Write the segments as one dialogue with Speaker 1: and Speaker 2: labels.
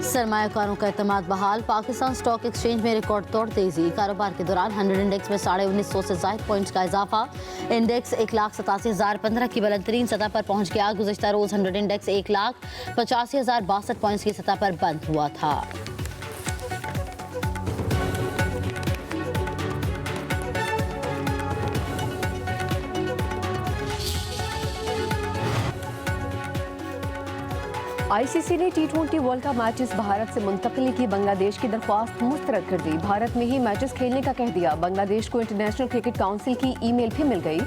Speaker 1: सरमायाकारों का एतमाद बहाल। पाकिस्तान स्टॉक एक्सचेंज में रिकॉर्ड तोड़ तेजी। कारोबार के दौरान 100 इंडेक्स में 1950 से ज़ायद पॉइंट्स का इजाफा। इंडेक्स 1,87,015 की बुलंदतरीन सतह पर पहुंच गया। गुज़िश्ता रोज 100 इंडेक्स 1,85,062 पॉइंट्स की सतह पर बंद हुआ था।
Speaker 2: आईसीसी ने T20 world cup matches Bharat से मुंतकिली की बांग्लादेश की दरख्वास्त मुस्तरद कर दी। भारत में ही मैचेस खेलने का कह दिया। बांग्लादेश को इंटरनेशनल क्रिकेट काउंसिल की ईमेल भी मिल गई।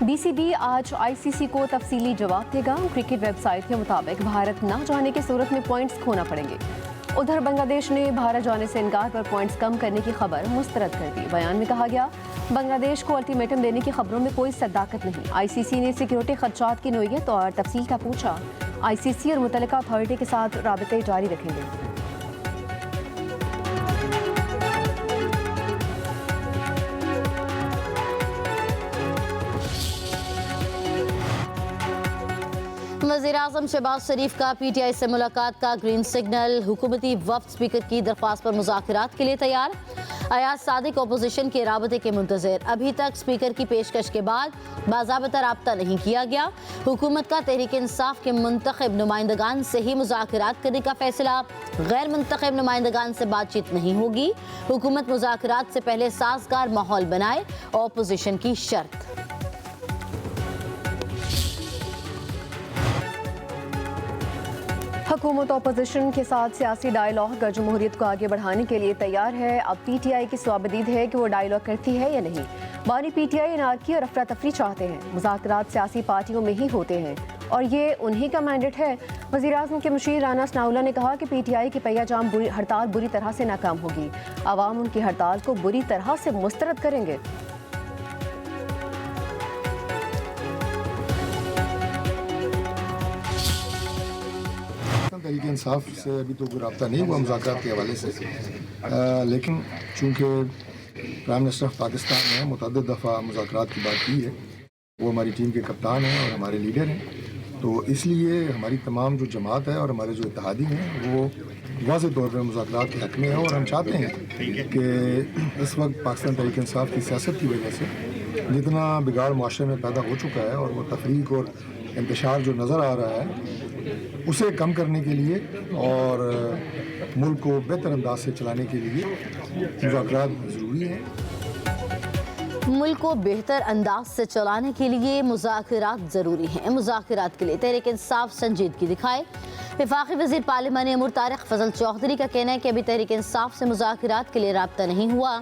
Speaker 2: बीसीबी आज आईसीसी को तफसीली जवाब देगा। क्रिकेट वेबसाइट के मुताबिक भारत न जाने की सूरत में पॉइंट्स खोना पड़ेंगे। उधर बांग्लादेश ने भारत जाने से इनकार पर पॉइंट्स कम करने की खबर मुस्तरद कर दी। बयान में कहा गया, बांग्लादेश को अल्टीमेटम देने की खबरों में कोई सदाकत नहीं। आईसीसी ने सिक्योरिटी खदशात की नोयत और तफसील का पूछा। आईसीसी और मुतल्लिका अथॉरिटी के साथ राबते जारी रखेंगे।
Speaker 1: वज़ीर-ए-आज़म शहबाज शरीफ का पीटीआई से मुलाकात का ग्रीन सिग्नल। हुकूमती वफ्द स्पीकर की दरख्वास्त पर मुज़ाकरात के लिए तैयार। अयाज सादिक अपोजिशन के राबते के मुंतज़िर। अभी तक स्पीकर की पेशकश के बाद बाज़ाबता राब्ता नहीं किया गया। हुकूमत का तहरीक इंसाफ के मुंतखब नुमाइंदगान से ही मुज़ाकरात करने का फैसला। गैर मुंतखब नुमाइंदगान से बातचीत नहीं होगी। हुकूमत मुज़ाकरात से पहले साजगार माहौल बनाए, अपोजिशन की शर्त।
Speaker 2: हुकूमत अपोजिशन के साथ सियासी डायलॉग जमहूरियत को आगे बढ़ाने के लिए तैयार है। अब पीटीआई की स्वाबदीद है कि वो डायलॉग करती है या नहीं। बानी पीटीआई अनारकी और अफरा तफरी चाहते हैं। मुज़ाकरात सियासी पार्टियों में ही होते हैं और ये उन्हीं का मैंडेट है। वज़ीर-ए-आज़म के मुशीर राना सनाउल्लाह ने कहा कि पीटीआई की पहिया-जाम हड़ताल बुरी तरह से नाकाम होगी। अवाम उनकी हड़ताल को बुरी तरह से मुस्तरद करेंगे।
Speaker 3: तहरीक इंसाफ से अभी तो कोई रब्ता नहीं हुआ मुज़ाकरात के हवाले से, लेकिन चूँकि प्राइम मिनिस्टर ऑफ पाकिस्तान ने मुतअद्दिद दफ़ा मुज़ाकरात की बात की है, वो हमारी टीम के कप्तान हैं और हमारे लीडर हैं, तो इसलिए हमारी तमाम जो जमात है और हमारे जो इत्तेहादी हैं वो वाज़ेह तौर पर मुज़ाकरात के हक़ में है। और हम चाहते हैं कि इस वक्त पाकिस्तान तहरीक इंसाफ की सियासत की वजह से जितना बिगाड़ मुआशरे में पैदा हो चुका है और वो तफरीक और इंतशार जो नज़र आ रहा है उसे कम करने के लिए और मुल्क को बेहतर अंदाज से चलाने के लिए मुज़ाकरात ज़रूरी है।
Speaker 1: मुल्क को बेहतर अंदाज से चलाने के लिए मुज़ाकरात ज़रूरी हैं। मुज़ाकरात के लिए तहरीक इंसाफ संजीदगी दिखाए। वफाकी वज़ीर पार्लियामानी अमूर तारिक फजल चौधरी का कहना है कि अभी तहरीक इंसाफ से मुज़ाकरात के लिए राब्ता नहीं हुआ।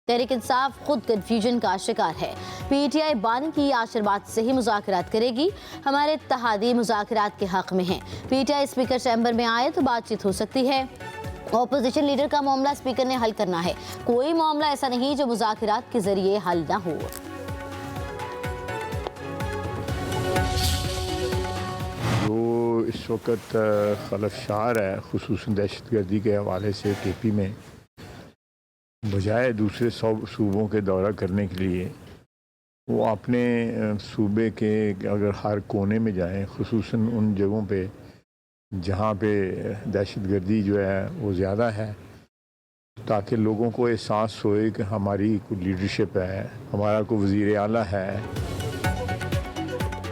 Speaker 1: तहरीक इंसाफ खुद कन्फ्यूजन का शिकार है। पीटीआई बानी की आशीर्वाद से ही मुज़ाकरात करेगी। हमारे इत्तेहादी मुज़ाकरात के हक़ में हैं। पीटीआई स्पीकर चैम्बर में आए तो बातचीत हो सकती है। ऑपोजिशन लीडर का मामला स्पीकर ने हल करना है। कोई मामला ऐसा नहीं जो मुज़ाकरात के जरिए हल ना हो।
Speaker 4: जो इस वक्त खलफशार है खुसूसन दहशतगर्दी के हवाले से केपी में, बजाय दूसरे सूबों के दौरा करने के लिए वो अपने सूबे के अगर हर कोने में जाएं, खुसूसन उन जगहों पे जहाँ पे दहशतगर्दी जो है वो ज़्यादा है, ताकि लोगों को एहसास होए कि हमारी कोई लीडरशिप है, हमारा कोई वज़ीर आला है।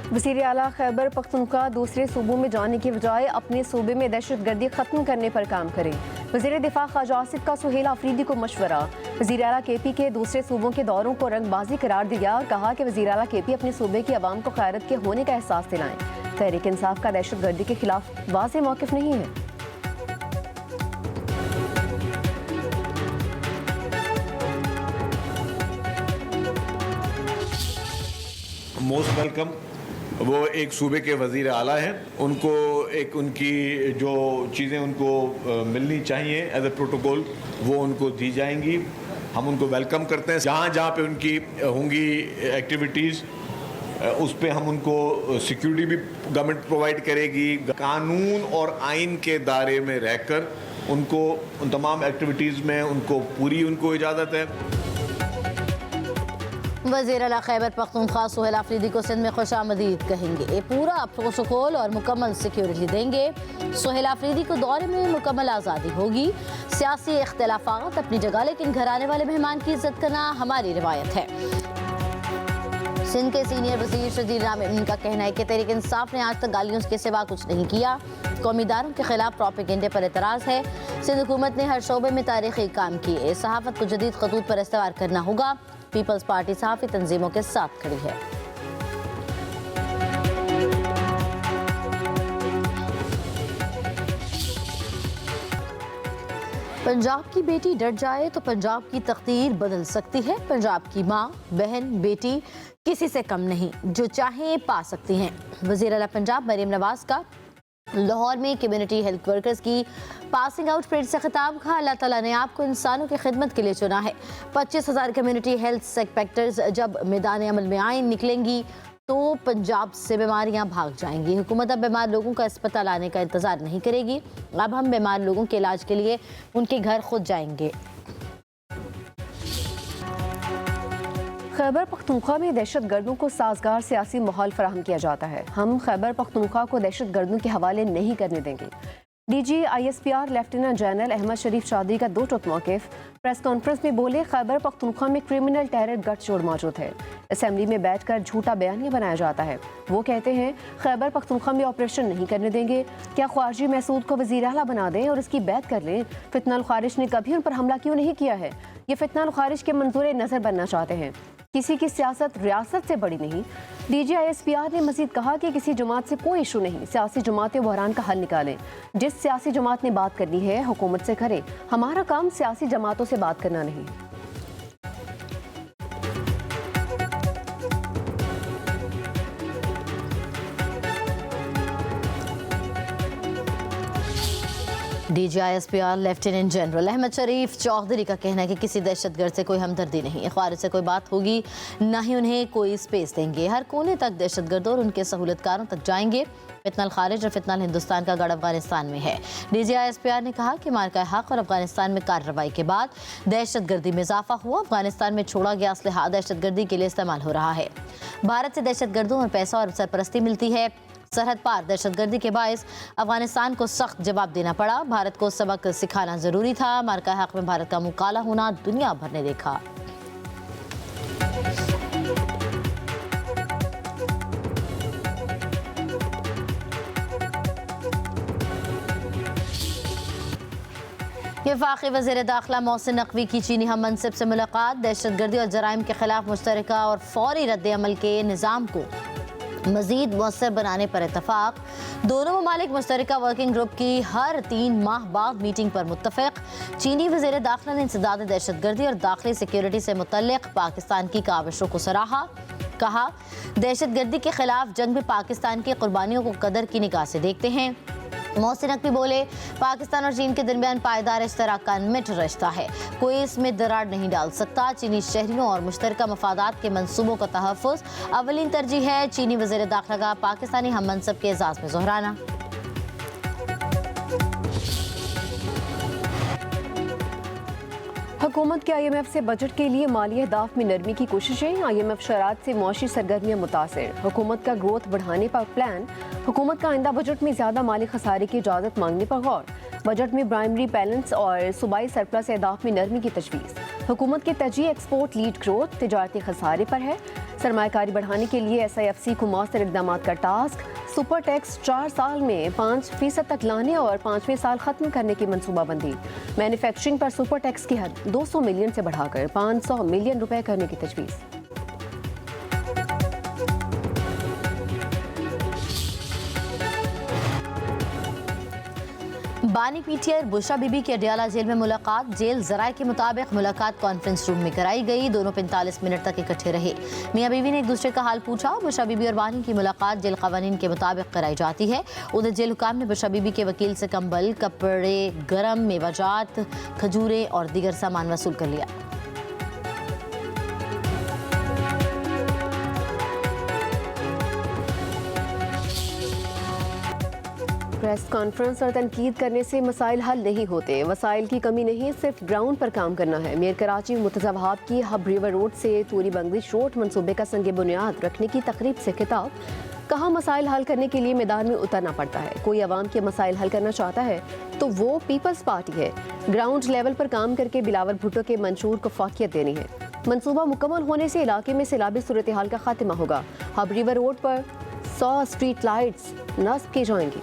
Speaker 2: वज़ीर आला खैबर पख्तूनख्वा दूसरे सूबों में जाने की बजाय अपने सूबे में दहशतगर्दी ख़त्म करने पर काम करें। वज़ीर दिफा ख्वाजा आसिफ का सुहेल आफरीदी को मशवरा। वज़ीर आला केपी के दूसरे सूबों के दौरों को रंगबाजी करार दिया और कहा कि वज़ीर आला केपी अपने सूबे की आवाम को क़यादत के होने का एहसास दिलाएं। तहरीक इंसाफ का दहशतगर्दी के खिलाफ वाज़ेह मौक़िफ़ नहीं है।
Speaker 5: Most welcome. वो एक सूबे के वज़ीर आला हैं, उनको एक उनकी जो चीज़ें उनको मिलनी चाहिए एज ए प्रोटोकॉल वो उनको दी जाएंगी। हम उनको वेलकम करते हैं। जहाँ जहाँ पे उनकी होंगी एक्टिविटीज़ उस पे हम उनको सिक्योरिटी भी गवर्नमेंट प्रोवाइड करेगी। कानून और आइन के दायरे में रहकर उनको उन तमाम एक्टिविटीज़ में उनको पूरी उनको इजाज़त है।
Speaker 1: वज़ीर आला खैबर पख्तूनख्वा सोहेल आफरीदी को सिंध में खुशामदीद कहेंगे, पूरा प्रोटोकॉल और मुकम्मल सिक्योरिटी देंगे। सोहेल आफरीदी को दौरे में मुकम्मल आज़ादी होगी। सियासी इख्तिलाफात अपनी जगह, लेकिन घर आने वाले मेहमान की इज्जत करना हमारी रिवायत है। सिंध के सीनियर वजीर शजीर रामीन का कहना है कि तहरीक इंसाफ ने आज तक गालियों के सिवा कुछ नहीं किया। कौमी इदारों के खिलाफ प्रोपेगेंडे पर एतराज़ है। सिंध हुकूमत ने हर शोबे में तारीखी काम किए। सहाफत को जदीद खतूत पर इस्तेमाल करना होगा। पीपल्स पार्टी सहाफ़ी तंजीमों के साथ खड़ी है। पंजाब की बेटी डट जाए तो पंजाब की तकदीर बदल सकती है। पंजाब की माँ, बहन, बेटी किसी से कम नहीं, जो चाहें पा सकती हैं। वज़ीर आला पंजाब मरीम नवाज का लाहौर में कम्युनिटी हेल्थ वर्कर्स की पासिंग आउट परेड से खिताब का। अल्लाह ताला ने आपको इंसानों की खिदमत के लिए चुना है। 25,000 कम्युनिटी हेल्थ सेक्रेटरीज जब मैदान अमल में आए निकलेंगी तो पंजाब से बीमारियां भाग जाएंगी। हुकूमत अब बीमार लोगों का अस्पताल आने का इंतज़ार नहीं करेगी। अब हम बीमार लोगों के इलाज के लिए उनके घर खुद जाएंगे।
Speaker 2: खैबर पख्तूनख्वा में दहशत गर्दों को साजगार सियासी माहौल फराहम किया जाता है। हम खैबर पख्तूनख्वा को दहशत गर्दों के हवाले नहीं करने देंगे। DG ISPR lieutenant general Ahmed Sharif Chaudhry का दो टुक मौक़िफ़। प्रेस कॉन्फ्रेंस में बोले, खैबर पख्तूनख्वा में क्रिमिनल टेरर गठजोड़ मौजूद है। असेंबली में बैठकर झूठा बयानिया बनाया जाता है। वो कहते हैं खैबर पख्तूनख्वा में ऑपरेशन नहीं करने देंगे। क्या ख्वारजी महसूद को वज़ीर आला बना दें और इसकी बैत कर लें? फितना अल खारिज ने कभी उन पर हमला क्यों नहीं किया है? ये फितना अल खारिज के मंजूर नज़र बनना चाहते हैं। किसी की सियासत रियासत से बड़ी नहीं। DG ISPR ने मजीद कहा कि किसी जमात से कोई इशू नहीं, सियासी जमातें बहरान का हल निकालें। जिस सियासी जमात ने बात करनी है हुकूमत से करे। हमारा काम सियासी जमातों से बात करना नहीं।
Speaker 1: DG ISPR lieutenant general Ahmed Sharif Chaudhry का कहना है कि किसी दहशतगर्द से कोई हमदर्दी नहीं, ख्वारिज से कोई बात होगी ना ही उन्हें कोई स्पेस देंगे। हर कोने तक दहशतगर्दों और उनके सहूलतकारों तक जाएंगे। फितना खारिज और फितना हिंदुस्तान का गढ़ अफगानिस्तान में है। DG ISPR ने कहा कि मार्का हक और अफगानिस्तान में कार्रवाई के बाद दहशतगर्दी में इजाफा हुआ। अफगानिस्तान में छोड़ा गया असलहा दहशतगर्दी के लिए इस्तेमाल हो रहा है। भारत से दहशतगर्दों और पैसा और सरपरस्ती मिलती है। सरहद पार दहशतगर्दी के बायस अफगानिस्तान को सख्त जवाब देना पड़ा। भारत को सबक सिखाना जरूरी था। मार्का हक में भारत का मुकाला होना दुनिया भर ने देखा। वफाकी वज़ीर दाखिला मोहसिन नकवी की चीनी हम मनसिब से मुलाकात। दहशतगर्दी और जराइम के खिलाफ मुश्तरका और फौरी रद्द अमल के निज़ाम को मज़ीद मौसर बनाने पर इतफाक। दोनों ममालिक मुश्तरका वर्किंग ग्रुप की हर 3 माह बाद मीटिंग पर मुत्तफ़िक। चीनी वज़ीर दाखिला ने इंसदाद दहशतगर्दी और दाखिली सिक्योरिटी से मुतल्लिक़ पाकिस्तान की काविशों को सराहा। कहा, दहशतगर्दी के खिलाफ जंग में पाकिस्तान की कुर्बानियों को कदर की निगाह से देखते हैं। मोहसिन नकवी बोले, पाकिस्तान और चीन के दरमियान पायदार इश्तराक का अनमिट रिश्ता है, कोई इसमें दरार नहीं डाल सकता। चीनी शहरियों और मुश्तरका मफादात के मंसूबों का तहफ़्फ़ुज़ अवलीन तरजीह है। चीनी वज़ीर दाखिला का पाकिस्तानी हम मनसब के एजाज़ में दोहराना।
Speaker 2: हुकूमत के IMF से बजट के लिए माली अहदाफ में नरमी की कोशिशें। IMF शरात से मुआशी सरगर्मियाँ मुतासिर। हुकूमत का ग्रोथ बढ़ाने पर प्लान। हुकूमत का आइंदा बजट में ज़्यादा माली खसारे की इजाज़त मांगने पर गौर। बजट में प्राइमरी बैलेंस और सूबाई सरप्लस अहदाफ में नरमी की तजवीज़। हुकूमत की तरजीह एक्सपोर्ट लीड ग्रोथ, तिजारती खसारे पर है। सरमायाकारी बढ़ाने के लिए SIFC को मौसर इक़दाम का टास्क। सुपर टैक्स 4 साल में 5% तक लाने और 5वें साल खत्म करने की मनसूबाबंदी। मैन्युफैक्चरिंग पर सुपर टैक्स की हद 200 मिलियन से बढ़ाकर 500 मिलियन रुपए करने की तजवीज़।
Speaker 1: बानी PTI और बुशरा बीबी की अडियाला जेल में मुलाकात। जेल जराए के मुताबिक मुलाकात कॉन्फ्रेंस रूम में कराई गई। दोनों 45 मिनट तक इकट्ठे रहे। मियाँ बीवी ने एक दूसरे का हाल पूछा। बुशरा बीबी और बानी की मुलाकात जेल कवानीन के मुताबिक कराई जाती है। उधर जेल हुकाम ने बुशरा बीबी के वकील से कंबल, कपड़े, गर्म मेवाजात, खजूरें और दीगर सामान वसूल कर लिया।
Speaker 2: प्रेस कॉन्फ्रेंस और तनकीद करने से मसाइल हल नहीं होते। वसाइल की कमी नहीं, सिर्फ ग्राउंड पर काम करना है। मेयर कराची मुर्तज़ा वहाब की हब रिवर रोड से तूरी बंगलिश रोड मंसूबे का संग बुनियाद रखने की तकरीब से खिताब। कहा मसाइल हल करने के लिए मैदान में उतरना पड़ता है। कोई अवाम के मसाइल हल करना चाहता है तो वो पीपल्स पार्टी है। ग्राउंड लेवल पर काम करके बिलावल भुट्टो के मंशूर को फाकियत देनी है। मंसूबा मुकम्मल होने से इलाके में सैलाबी सूरत हाल का खात्मा होगा। हब रिवर रोड पर 100 स्ट्रीट लाइट्स नस्ब की जाएंगी।